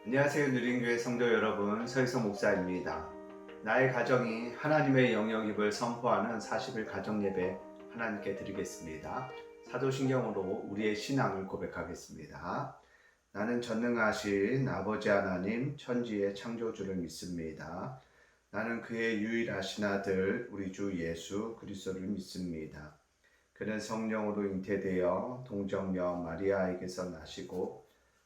안녕하세요. 누린교회 성도 여러분, 서희석 목사입니다. 나의 가정이 하나님의 영역임을 선포하는 40일 가정예배 하나님께 드리겠습니다. 사도신경으로 우리의 신앙을 고백하겠습니다. 나는 전능하신 아버지 하나님 천지의 창조주를 믿습니다. 나는 그의 유일하신 아들 우리 주 예수 그리스도를 믿습니다. 그는 성령으로 잉태되어 동정녀 마리아에게서 나시고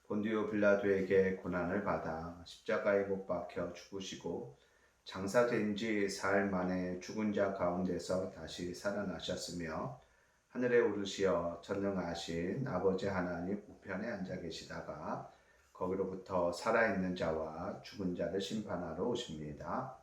본디오 빌라도에게 고난을 받아 십자가에 못 박혀 죽으시고 장사된 지 사흘 만에 죽은 자 가운데서 다시 살아나셨으며 하늘에 오르시어 전능하신 아버지 하나님 우편에 앉아 계시다가 거기로부터 살아있는 자와 죽은 자를 심판하러 오십니다.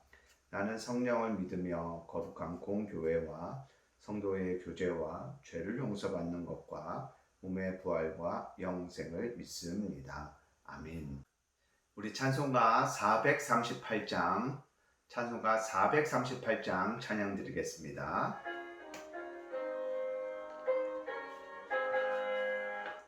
나는 성령을 믿으며 거룩한 공교회와 성도의 교제와 죄를 용서받는 것과 몸의 부활과 영생을 믿습니다. 아멘. 우리 찬송가 438장 찬양 드리겠습니다.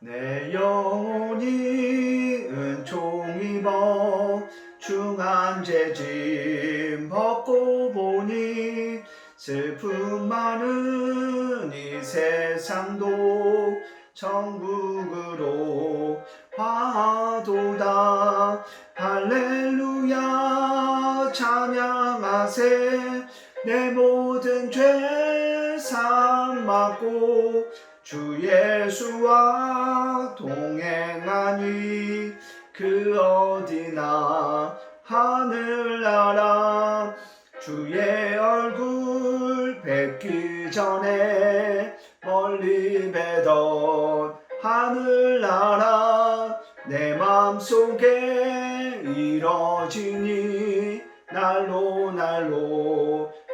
내 영혼이 은총 입어 중한 죄짐 벗고 보니 슬픔 많은 이 세상도 천국으로 화도다. 할렐루야 찬양하세. 내 모든 죄 상 받고 주 예수와 동행하니 그 어디나 하늘나라. 주의 얼굴 뵙기 전에 멀리 뵈던 하늘나라 내 맘속에 이뤄지니 날로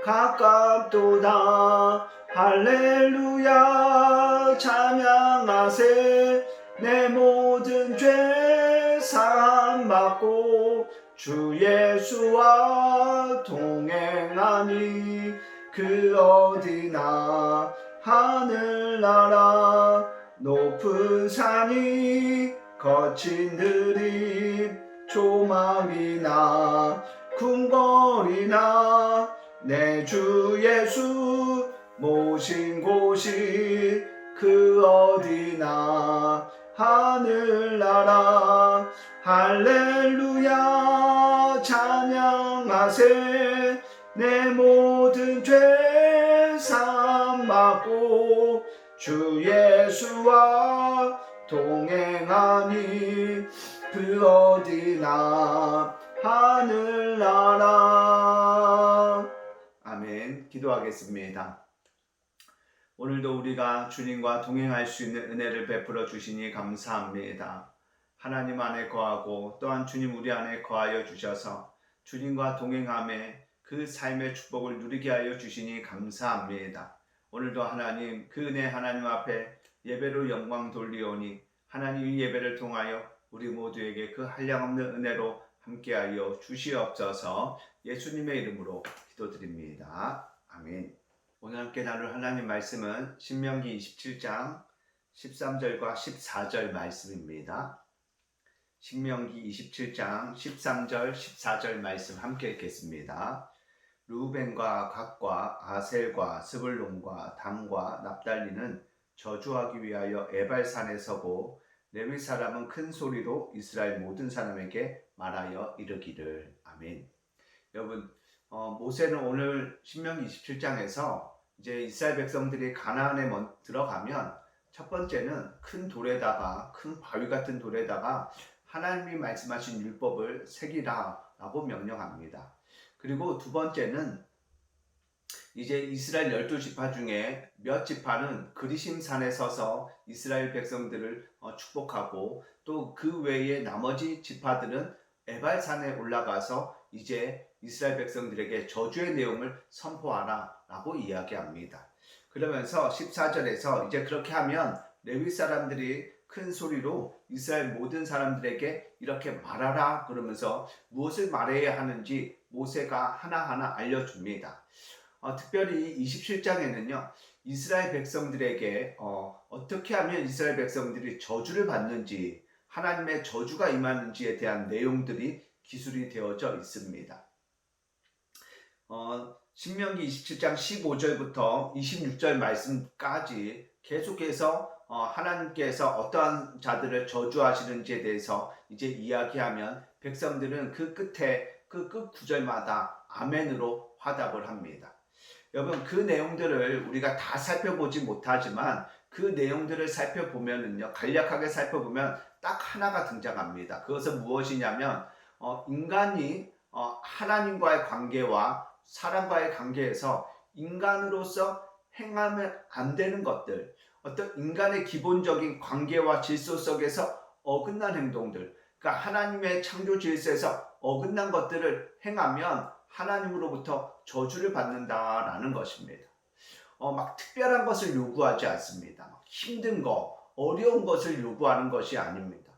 가깝도다. 할렐루야 찬양하세. 내 모든 죄 사함 받고 주 예수와 동행하니 그 어디나 하늘나라. 높은 산이 거친 들이 조망이나 궁궐이나 내 주 예수 모신 곳이 그 어디나 하늘나라. 할렐루야 찬양하세. 내 모든 죄 사함 받고 주 예수와 동행하니 그 어디나 하늘나라. 아멘. 기도하겠습니다. 오늘도 우리가 주님과 동행할 수 있는 은혜를 베풀어 주시니 감사합니다. 하나님 안에 거하고 또한 주님 우리 안에 거하여 주셔서 주님과 동행함에 그 삶의 축복을 누리게 하여 주시니 감사합니다. 오늘도 하나님 그 은혜 하나님 앞에 예배로 영광 돌리오니 하나님 이 예배를 통하여 우리 모두에게 그 한량없는 은혜로 함께하여 주시옵소서. 예수님의 이름으로 기도드립니다. 아멘. 오늘 함께 나눌 하나님 말씀은 신명기 27장 13절과 14절 말씀입니다. 신명기 27장 13절 14절 말씀 함께 읽겠습니다. 루벤과 갓과 아셀과 스불론과 단과 납달리는 저주하기 위하여 에발산에 서고 레위 사람은 큰 소리로 이스라엘 모든 사람에게 말하여 이르기를. 아멘. 여러분, 모세는 오늘 신명기 27장에서 이제 이스라엘 백성들이 가나안에 들어가면 첫 번째는 큰 돌에다가, 큰 바위 같은 돌에다가 하나님이 말씀하신 율법을 새기라라고 명령합니다. 그리고 두 번째는 이제 이스라엘 12지파 중에 몇 지파는 그리심산에 서서 이스라엘 백성들을 축복하고 또 그 외에 나머지 지파들은 에발산에 올라가서 이제 이스라엘 백성들에게 저주의 내용을 선포하라 라고 이야기합니다. 그러면서 14절에서 이제 그렇게 하면 레위 사람들이 큰 소리로 이스라엘 모든 사람들에게 이렇게 말하라 그러면서 무엇을 말해야 하는지 모세가 하나하나 알려줍니다. 특별히 27장에는요 이스라엘 백성들에게 어떻게 하면 이스라엘 백성들이 저주를 받는지 하나님의 저주가 임하는지에 대한 내용들이 기술이 되어져 있습니다. 신명기 27장 15절부터 26절 말씀까지 계속해서 하나님께서 어떠한 자들을 저주하시는지에 대해서 이제 이야기하면 백성들은 그 끝에 그 끝 구절마다 아멘으로 화답을 합니다. 여러분, 그 내용들을 우리가 다 살펴보지 못하지만 그 내용들을 살펴보면은요, 간략하게 살펴보면 딱 하나가 등장합니다. 그것은 무엇이냐면 인간이 하나님과의 관계와 사람과의 관계에서 인간으로서 행하면 안 되는 것들, 어떤 인간의 기본적인 관계와 질서 속에서 어긋난 행동들, 그러니까 하나님의 창조 질서에서 어긋난 것들을 행하면 하나님으로부터 저주를 받는다라는 것입니다. 막 특별한 것을 요구하지 않습니다. 막 힘든 거, 어려운 것을 요구하는 것이 아닙니다.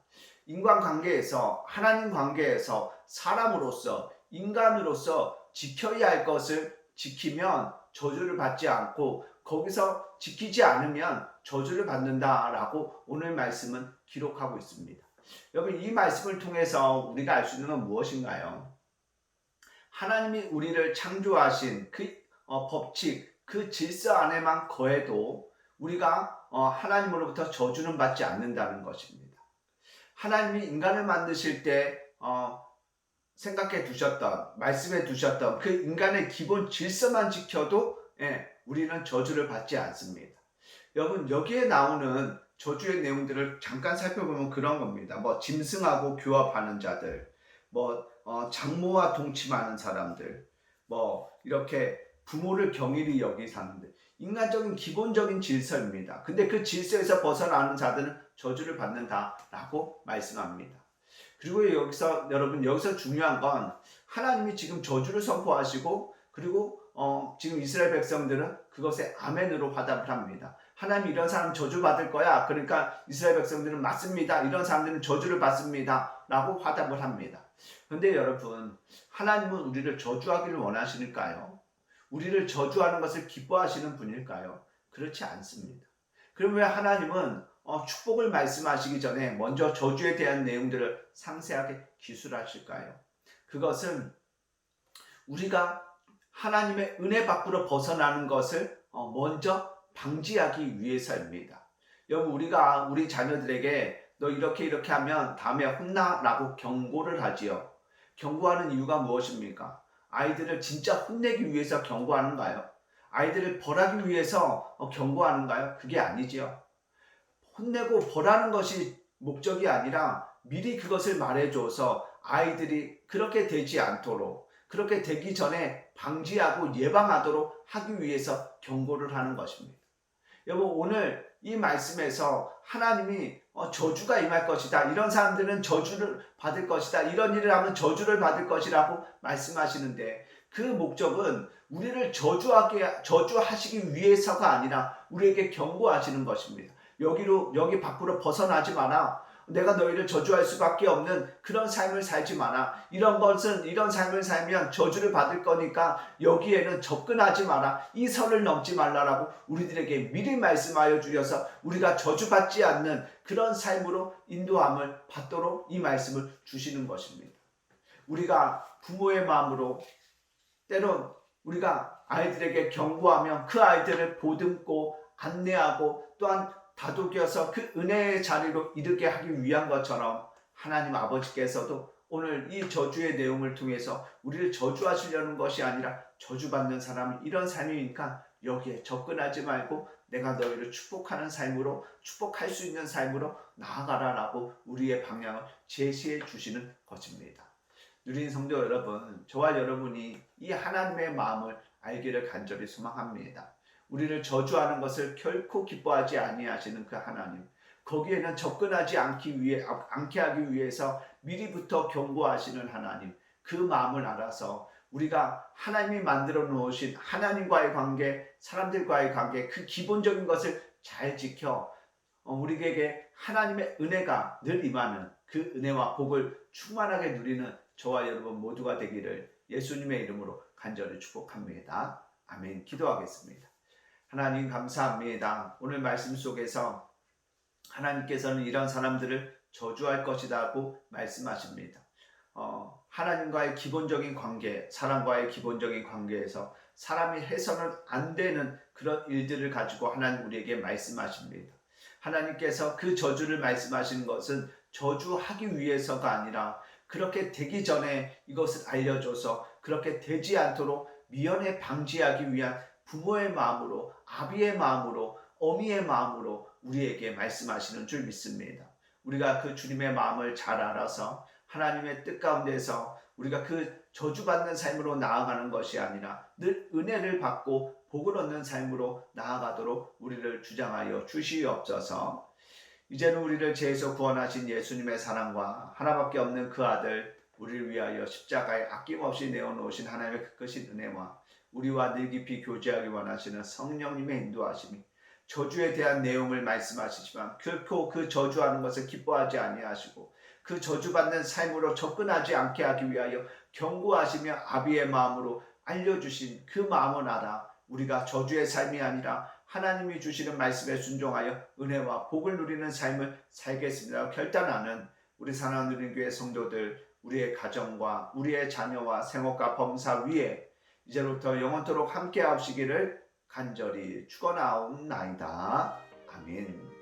인간관계에서, 하나님 관계에서 사람으로서, 인간으로서 지켜야 할 것을 지키면 저주를 받지 않고 거기서 지키지 않으면 저주를 받는다라고 오늘 말씀은 기록하고 있습니다. 여러분, 이 말씀을 통해서 우리가 알 수 있는 건 무엇인가요? 하나님이 우리를 창조하신 그 법칙, 그 질서 안에만 거해도 우리가 하나님으로부터 저주는 받지 않는다는 것입니다. 하나님이 인간을 만드실 때 생각해 두셨던, 말씀해 두셨던 그 인간의 기본 질서만 지켜도 우리는 저주를 받지 않습니다. 여러분, 여기에 나오는 저주의 내용들을 잠깐 살펴보면 그런 겁니다. 짐승하고 교합하는 자들, 장모와 동침하는 사람들, 이렇게 부모를 경일히 여기 사는들, 인간적인 기본적인 질서입니다. 근데 그 질서에서 벗어나는 자들은 저주를 받는다라고 말씀합니다. 그리고 여기서 중요한 건 하나님이 지금 저주를 선포하시고, 그리고 지금 이스라엘 백성들은 그것에 아멘으로 화답을 합니다. 하나님, 이런 사람 저주 받을 거야. 그러니까 이스라엘 백성들은 맞습니다. 이런 사람들은 저주를 받습니다. 라고 화답을 합니다. 그런데 여러분, 하나님은 우리를 저주하기를 원하시니까요? 우리를 저주하는 것을 기뻐하시는 분일까요? 그렇지 않습니다. 그럼 왜 하나님은 축복을 말씀하시기 전에 먼저 저주에 대한 내용들을 상세하게 기술하실까요? 그것은 우리가 하나님의 은혜 밖으로 벗어나는 것을 먼저 방지하기 위해서입니다. 여러분, 우리가 우리 자녀들에게 너 이렇게 하면 다음에 혼나라고 경고를 하지요. 경고하는 이유가 무엇입니까? 아이들을 진짜 혼내기 위해서 경고하는가요? 아이들을 벌하기 위해서 경고하는가요? 그게 아니지요. 혼내고 벌하는 것이 목적이 아니라 미리 그것을 말해줘서 아이들이 그렇게 되지 않도록, 그렇게 되기 전에 방지하고 예방하도록 하기 위해서 경고를 하는 것입니다. 여러분, 오늘 이 말씀에서 하나님이 저주가 임할 것이다, 이런 사람들은 저주를 받을 것이다, 이런 일을 하면 저주를 받을 것이라고 말씀하시는데, 그 목적은 우리를 저주하시기 위해서가 아니라 우리에게 경고하시는 것입니다. 여기 밖으로 벗어나지 마라. 내가 너희를 저주할 수밖에 없는 그런 삶을 살지 마라. 이런 삶을 살면 저주를 받을 거니까 여기에는 접근하지 마라. 이 선을 넘지 말라라고 우리들에게 미리 말씀하여 주셔서 우리가 저주받지 않는 그런 삶으로 인도함을 받도록 이 말씀을 주시는 것입니다. 우리가 부모의 마음으로 때론 우리가 아이들에게 경고하면 그 아이들을 보듬고 안내하고 또한 다독여서 그 은혜의 자리로 이르게 하기 위한 것처럼 하나님 아버지께서도 오늘 이 저주의 내용을 통해서 우리를 저주하시려는 것이 아니라 저주받는 사람은 이런 삶이니까 여기에 접근하지 말고 내가 너희를 축복하는 삶으로, 축복할 수 있는 삶으로 나아가라라고 우리의 방향을 제시해 주시는 것입니다. 누린 성도 여러분, 저와 여러분이 이 하나님의 마음을 알기를 간절히 소망합니다. 우리를 저주하는 것을 결코 기뻐하지 아니하시는 그 하나님, 거기에는 접근하지 않게 하기 위해서 미리부터 경고하시는 하나님, 그 마음을 알아서 우리가 하나님이 만들어 놓으신 하나님과의 관계, 사람들과의 관계, 그 기본적인 것을 잘 지켜 우리에게 하나님의 은혜가 늘 임하는 그 은혜와 복을 충만하게 누리는 저와 여러분 모두가 되기를 예수님의 이름으로 간절히 축복합니다. 아멘. 기도하겠습니다. 하나님, 감사합니다. 오늘 말씀 속에서 하나님께서는 이런 사람들을 저주할 것이라고 말씀하십니다. 하나님과의 기본적인 관계, 사람과의 기본적인 관계에서 사람이 해서는 안 되는 그런 일들을 가지고 하나님 우리에게 말씀하십니다. 하나님께서 그 저주를 말씀하시는 것은 저주하기 위해서가 아니라 그렇게 되기 전에 이것을 알려줘서 그렇게 되지 않도록 미연에 방지하기 위한 부모의 마음으로, 아비의 마음으로, 어미의 마음으로 우리에게 말씀하시는 줄 믿습니다. 우리가 그 주님의 마음을 잘 알아서 하나님의 뜻 가운데서 우리가 그 저주받는 삶으로 나아가는 것이 아니라 늘 은혜를 받고 복을 얻는 삶으로 나아가도록 우리를 주장하여 주시옵소서. 이제는 우리를 죄에서 구원하신 예수님의 사랑과 하나밖에 없는 그 아들 우리를 위하여 십자가에 아낌없이 내어놓으신 하나님의 그 크신 은혜와 우리와 늘 깊이 교제하기 원하시는 성령님의 인도하심이 저주에 대한 내용을 말씀하시지만 결코 그 저주하는 것을 기뻐하지 아니하시고 그 저주받는 삶으로 접근하지 않게 하기 위하여 경고하시며 아비의 마음으로 알려주신 그 마음을 알아 우리가 저주의 삶이 아니라 하나님이 주시는 말씀에 순종하여 은혜와 복을 누리는 삶을 살겠습니다. 결단하는 우리 사랑하는 누린교회 성도들, 우리의 가정과 우리의 자녀와 생업과 범사 위에 이제부터 영원토록 함께 하시기를 간절히 축원하옵나이다. 아멘.